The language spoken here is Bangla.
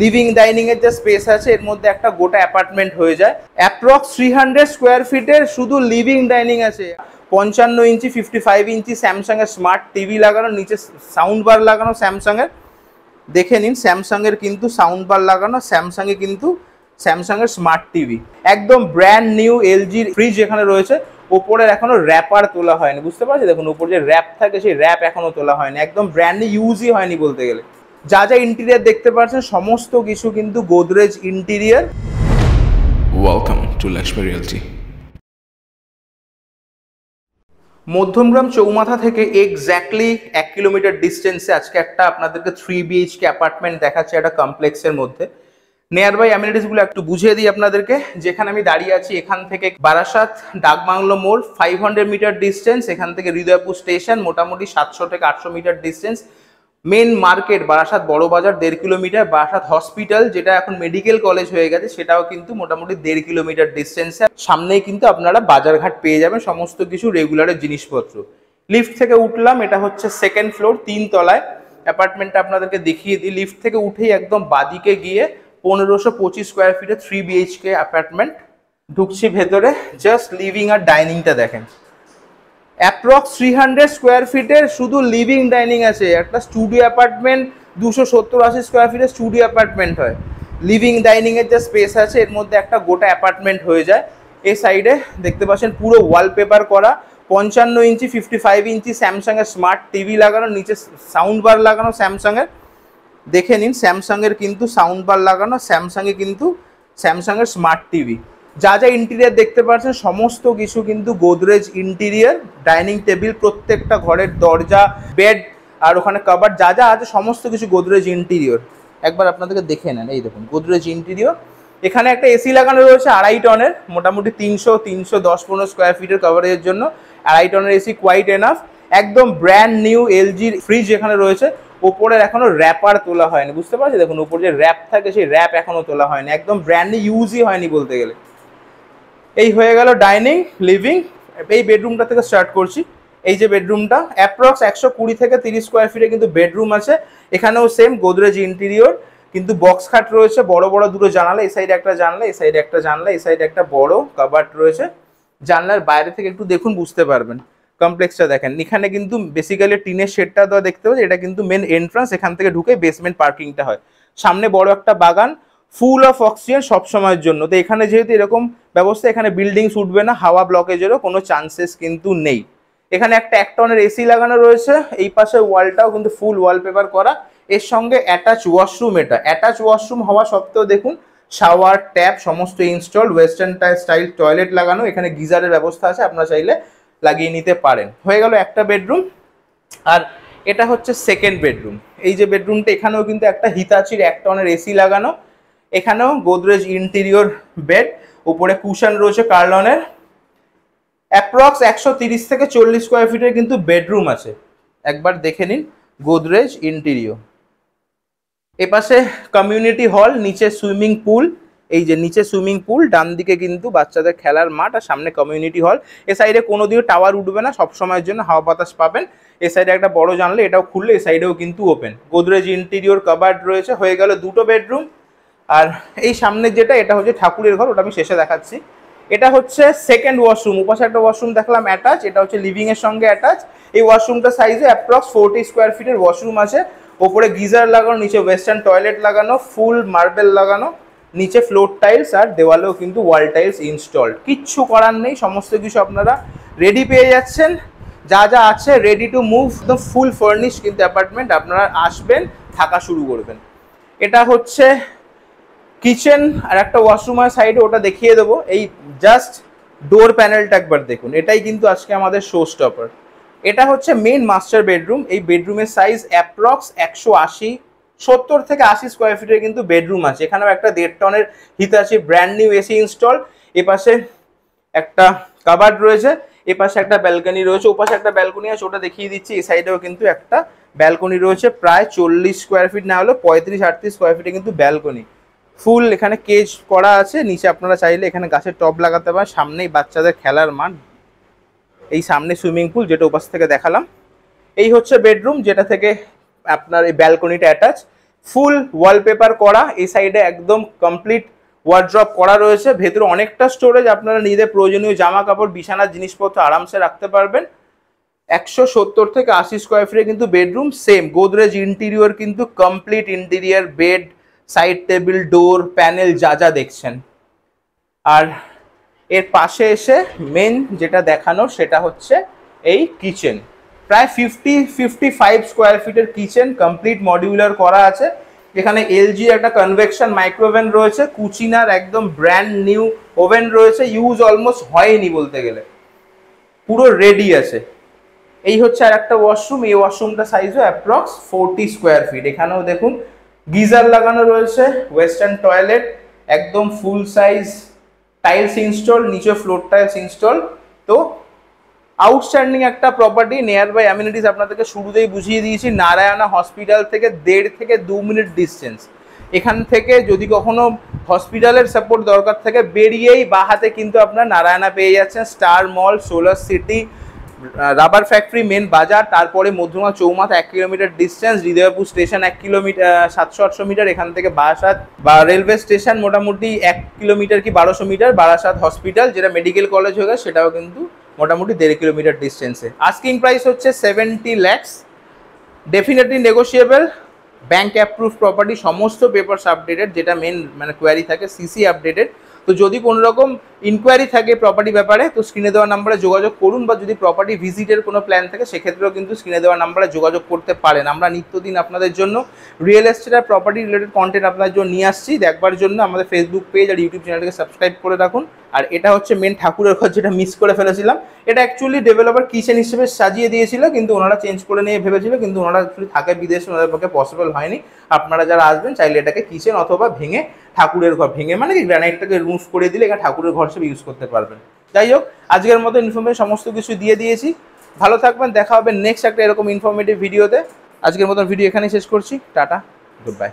লিভিং ডাইনিং এর যে স্পেস আছে এর মধ্যে একটা গোটা অ্যাপার্টমেন্ট হয়ে যায়। অ্যাপ্রক্স 300 স্কোয়ার ফিটের শুধু লিভিং ডাইনিং আছে। 55 ইঞ্চি 55 ইঞ্চি স্যামসাং এর স্মার্ট টিভি লাগানো, নিচে সাউন্ড বার লাগানো স্যামসাং এর। দেখে নিন স্যামসাং এর কিন্তু সাউন্ড বার লাগানো, স্যামসাং এ কিন্তু স্যামসাং এর স্মার্ট টিভি। একদম ব্র্যান্ড নিউ এলজির ফ্রিজ এখানে রয়েছে। ওপরের এখনো র্যাপার তোলা হয়নি, বুঝতে পারছি দেখুন উপর যে র্যাপ থাকে সেই র্যাপ এখনো তোলা হয়নি, একদম ব্র্যান্ড নিউ, ইউজই হয়নি বলতে গেলে। যা যা ইন্টেরিয়ার দেখতে পাচ্ছেন সমস্ত কিছু কিন্তু Godrej interior. Welcome to Lakshmi realty. Madhyamgram চৌমাথা থেকে এক্স্যাক্টলি 1 কিলোমিটার ডিস্টেন্সে আজকে একটা আপনাদেরকে 3 BHK অ্যাপার্টমেন্ট দেখাচ্ছে একটা কমপ্লেক্সের মধ্যে। নিয়ার বাই অ্যামিনিটিসগুলো একটু বুঝিয়ে দিই আপনাদেরকে। যেখানে আমি দাঁড়িয়ে আছি এখান থেকে বারাসাত ডাকবাংলো মোড় 500 মিটার ডিস্টেন্স, এখান থেকে হৃদয়পুর স্টেশন মোটামুটি 700 থেকে 800 metre distance. Main market Barasat বড় বাজার 1.5 কিলোমিটার। বারাসাত হসপিটাল যেটা এখন মেডিকেল কলেজ হয়ে গেছে সেটাও কিন্তু মোটামুটি 1.5 কিলোমিটার ডিস্টেন্সে। সামনেই কিন্তু আপনারা বাজারঘাট পেয়ে যাবেন, সমস্ত কিছু রেগুলারের জিনিসপত্র। লিফট থেকে উঠলাম, এটা হচ্ছে সেকেন্ড ফ্লোর, 3 তলায় অ্যাপার্টমেন্টটা আপনাদেরকে দেখিয়ে দিই। লিফট থেকে উঠেই একদম বাদিকে গিয়ে 1525 স্কোয়ার ফিটের 3 BHK অ্যাপার্টমেন্ট। ঢুকছি ভেতরে, জাস্ট লিভিং আর ডাইনিংটা দেখেন। অ্যাপ্রক্স 300 স্কোয়ার ফিটের শুধু লিভিং ডাইনিং আছে। একটা স্টুডিও অ্যাপার্টমেন্ট 270-80 স্কোয়ার ফিটের স্টুডিও অ্যাপার্টমেন্ট হয়। লিভিং ডাইনিং এর যে স্পেস আছে এর মধ্যে একটা গোটা অ্যাপার্টমেন্ট হয়ে যায়। এই সাইডে দেখতে পাচ্ছেন পুরো ওয়ালপেপার করা, 55 ইঞ্চি 55 ইঞ্চি স্যামসাং এর স্মার্ট টিভি লাগানো, নিচে সাউন্ড বার লাগানো স্যামসাং এর। দেখে নিন স্যামসাং এর কিন্তু সাউন্ড বার লাগানো, স্যামসাং এ কিন্তু স্যামসাং এর স্মার্ট টিভি। যা যা ইন্টেরিয়ার দেখতে পাচ্ছেন সমস্ত কিছু কিন্তু গোদরেজ ইন্টেরিয়ার। ডাইনিং টেবিল, প্রত্যেকটা ঘরের দরজা, বেড আর ওখানে কভার যা যা আছে সমস্ত কিছু গোদরেজ ইন্টেরিয়র। একবার আপনাদেরকে দেখে নেন, এই দেখুন গোদরেজ ইন্টেরিয়র। এখানে একটা এসি লাগানো রয়েছে 2.5 টনের, মোটামুটি 310-15 স্কোয়ার ফিটের কভারেজের জন্য 2.5 টনের এসি কোয়াইট এনাফ। একদম ব্র্যান্ড নিউ এলজির ফ্রিজ এখানে রয়েছে। ওপরের এখনো র্যাপার তোলা হয়নি, বুঝতে পারছি দেখুন উপর যে র্যাপ থাকে সেই র্যাপ এখনো তোলা হয়নি, একদম ব্র্যান্ড নিউ, ইউজই হয়নি বলতে গেলে। এই হয়ে গেল ডাইনিং, লিভিং। এই বেডরুমটা থেকে স্টার্ট করছি। এই যে বেডরুমটা অ্যাপ্রক্স 120 থেকে 30 স্কোয়ার ফিটে কিন্তু বেডরুম আছে। এখানেও সেম গোদরেজ ইন্টেরিয়র, কিন্তু বক্স খাট রয়েছে, বড় বড় দুটো জানালা, এই সাইডে একটা জানলা, এই সাইডে একটা জানলা, এই সাইডে একটা বড় কাবার্ড রয়েছে। জানলার বাইরে থেকে একটু দেখুন বুঝতে পারবেন। কমপ্লেক্সটা দেখেন, এখানে কিন্তু বেসিক্যালি টিনের শেডটা দেওয়া দেখতে পাচ্ছি, এটা কিন্তু মেন এন্ট্রান্স, এখান থেকে ঢুকে বেসমেন্ট পার্কিংটা হয়। সামনে বড় একটা বাগান, ফুল অফ অক্সিজেন সব সময়ের জন্য। তো এখানে যেহেতু এরকম ব্যবস্থা, এখানে বিল্ডিংস উঠবে না, হাওয়া ব্লকেজেরও কোনো চান্সেস কিন্তু নেই। এখানে একটা 1 টনের এসি লাগানো রয়েছে। এই পাশে ওয়ালটাও কিন্তু ফুল ওয়ালপেপার করা। এর সঙ্গে অ্যাটাচ ওয়াশরুম, এটা অ্যাটাচ ওয়াশরুম হওয়া সত্ত্বেও দেখুন শাওয়ার ট্যাপ সমস্ত ইনস্টল, ওয়েস্টার্ন স্টাইল টয়লেট লাগানো, এখানে গিজারের ব্যবস্থা আছে, আপনারা চাইলে লাগিয়ে নিতে পারেন। হয়ে গেল একটা বেডরুম। আর এটা হচ্ছে সেকেন্ড বেডরুম। এই যে বেডরুমটা, এখানেও কিন্তু একটা হিতাচির 1 টনের এসি লাগানো। এখানেও গোদরেজ ইন্টেরিয়র বেড, উপরে কুশন রয়েছে কার্লনের। অ্যাপ্রক্স 130 থেকে 40 স্কোয়ার ফিটের কিন্তু বেডরুম আছে। একবার দেখে নিন গোদরেজ ইন্টেরিয়র। এপাশে কমিউনিটি হল, নিচে সুইমিং পুল। এই যে নিচে সুইমিং পুল, ডান দিকে কিন্তু বাচ্চাদের খেলার মাঠ, আর সামনে কমিউনিটি হল। এ সাইডে কোনোদিনও টাওয়ার উঠবে না, সব সময়ের জন্য হাওয়া বাতাস পাবেন। এ সাইডে একটা বড় জানলা, এটাও খুললে এ সাইডেও কিন্তু ওপেন। গোদরেজ ইন্টেরিয়র কাবার্ড রয়েছে। হয়ে গেল দুটো বেডরুম। আর এই সামনে যেটা, এটা হচ্ছে ঠাকুরের ঘর, ওটা আমি শেষে দেখাচ্ছি। এটা হচ্ছে সেকেন্ড ওয়াশরুম। ওপাশে একটা ওয়াশরুম দেখলাম অ্যাটাচ, এটা হচ্ছে লিভিং এর সঙ্গে অ্যাটাচ। এই ওয়াশরুমটা সাইজে অ্যাপ্রক্স 40 স্কোয়ার ফিটের ওয়াশরুম আছে। ওপরে গিজার লাগানো, নিচে ওয়েস্টার্ন টয়লেট লাগানো, ফুল মার্বেল লাগানো, নিচে ফ্লোর টাইলস, আর দেওয়ালেও কিন্তু ওয়াল টাইলস ইনস্টলড। কিচ্ছু করার নেই, সমস্ত কিছু আপনারা রেডি পেয়ে যাচ্ছেন। যা যা আছে রেডি টু মুভ, একদম ফুল ফার্নিশ কিন্তু অ্যাপার্টমেন্ট। আপনারা আসবেন, থাকা শুরু করবেন। এটা হচ্ছে কিচেন, আর একটা ওয়াশরুম আছে সাইডে, ওটা দেখিয়ে দেবো। এই জাস্ট ডোর প্যানেলটা একবার দেখুন, এটাই কিন্তু আজকে আমাদের শো স্টপার। এটা হচ্ছে মেন মাস্টার বেডরুম। এই বেডরুমের সাইজ অ্যাপ্রক্স 70 থেকে 80 স্কোয়ার ফিটের কিন্তু বেডরুম আছে। এখানেও একটা 1.5 টনের হিতাচি ব্র্যান্ড নিউ এসি ইনস্টল। এপাশে একটা কাবার্ড রয়েছে, এপাশে একটা ব্যালকনি রয়েছে, ওপাশে একটা ব্যালকনি আছে, ওটা দেখিয়ে দিচ্ছি। এই সাইডেও কিন্তু একটা ব্যালকনি রয়েছে, প্রায় 40 স্কোয়ার ফিট না হলেও 35-38 স্কোয়ার ফিটে কিন্তু ব্যালকনি। ফুল এখানে কেজ করা আছে। নিচে আপনারা চাইলে এখানে গাছের টব লাগাতে পারেন। সামনেই বাচ্চাদের খেলার মাঠ, এই সামনে সুইমিং পুল যেটা ওপাশ থেকে দেখালাম। এই হচ্ছে বেডরুম, যেটা থেকে আপনার এই ব্যালকনিটা অ্যাটাচ। ফুল ওয়ালপেপার করা, এই সাইডে একদম কমপ্লিট ওয়ার্ড্রপ করা রয়েছে, ভেতরে অনেকটা স্টোরেজ, আপনারা নিজেদের প্রয়োজনীয় জামা কাপড় বিছানার জিনিসপত্র আরামসে রাখতে পারবেন। 170 থেকে 80 স্কোয়ার ফিটে কিন্তু বেডরুম, সেম গোদরেজ ইন্টেরিয়র, কিন্তু complete interior, bed, side table, door, panel যা যা দেখছেন। আর এর পাশে এসে মেন যেটা দেখানোর সেটা হচ্ছে এই কিচেন, প্রায় 55 স্কোয়ার ফিটের কিচেন, কমপ্লিট মডিউলার করা আছে। এখানে এলজি একটা কনভেকশন মাইক্রোওভেন রয়েছে, কুচিনার একদম ব্র্যান্ড নিউ ওভেন রয়েছে, ইউজ অলমোস্ট হয়নি বলতে গেলে, পুরো রেডি আছে। এই হচ্ছে আর একটা ওয়াশরুম, এই ওয়াশরুমটা সাইজও অ্যাপ্রক্স 40 স্কোয়ার ফিট। এখানেও দেখুন গিজার লাগানো রয়েছে, ওয়েস্টার্ন টয়লেট, একদম ফুল সাইজ টাইলস ইনস্টল, নিচে ফ্লোর টাইলস ইনস্টল। তো আউটস্ট্যান্ডিং একটা প্রপার্টি, নিয়ার বাই অ্যামিনিটিস আপনাদেরকে শুরুতেই বুঝিয়ে দিয়েছি, নারায়ণা হসপিটাল থেকে 1.5 থেকে 2 মিনিট ডিস্টেন্স। এখান থেকে যদি কখনো হসপিটালের সাপোর্ট দরকার থাকে, বেরিয়েই বাঁ হাতে কিন্তু আপনার নারায়ণা পেয়ে যাচ্ছেন, star mall, solar city, rubber factory, main বাজার, তারপরে মধ্যমা চৌমাথা 1 kilometre distance, Hridaypur station 1 kilometre 700-800 metre, এখান থেকে বারাসাত বা রেলওয়ে স্টেশন মোটামুটি 1 কিলোমিটার কি 1200 মিটার, বারাসাত হসপিটাল যেটা মেডিকেল কলেজ হয়ে গেছে সেটাও কিন্তু মোটামুটি 1.5 কিলোমিটার ডিস্টেন্সে। আস্কিং প্রাইস হচ্ছে 70 lakhs, definitely negotiable, bank approve property, সমস্ত পেপারস আপডেটেড, যেটা মেন মানে কোয়ারি থাকে সিসি আপডেটেড। তো যদি কোনো রকম ইনকোয়ারি থাকে প্রপার্টি ব্যাপারে তো স্ক্রিনে দেওয়া নাম্বারে যোগাযোগ করুন, বা যদি প্রপার্টি ভিজিটের কোনো প্ল্যান থাকে সেক্ষেত্রেও কিন্তু স্ক্রিনে দেওয়া নাম্বারে যোগাযোগ করতে পারেন। আমরা নিত্যদিন আপনাদের জন্য রিয়েল এস্টেট আর প্রপার্টি রিলেটেড কন্টেন্ট আপনাদের জন্য নিয়ে আসছি। দেখবার জন্য আমাদের ফেসবুক পেজ আর ইউটিউব চ্যানেলকে সাবস্ক্রাইব করে রাখুন। আর এটা হচ্ছে মেন ঠাকুরের ঘর, যেটা মিস করে ফেলেছিলাম। এটা অ্যাকচুয়ালি ডেভেলপার কিচেন হিসেবে সাজিয়ে দিয়েছিল, কিন্তু ওনারা চেঞ্জ করে নিয়ে ভেবেছিল, কিন্তু ওনারা অ্যাকচুয়ালি থাকে বিদেশে, ওনাদের পক্ষে পসিবল হয়নি। আপনারা যারা আসবেন চাইলে এটাকে কিচেন অথবা ভেঙে ঠাকুরের ঘর, ভেঙে মানে কি গ্রানাইটটাকে রিমুভ করে দিলে এখানে ঠাকুরের ঘর হিসেবে ইউজ করতে পারবেন। যাই হোক, আজকের মতো ইনফরমেশন সমস্ত কিছু দিয়ে দিয়েছি। ভালো থাকবেন, দেখা হবে নেক্সট একটা এরকম ইনফরমেটিভ ভিডিওতে। আজকের মতো ভিডিও এখানেই শেষ করছি, টাটা, গুড বাই।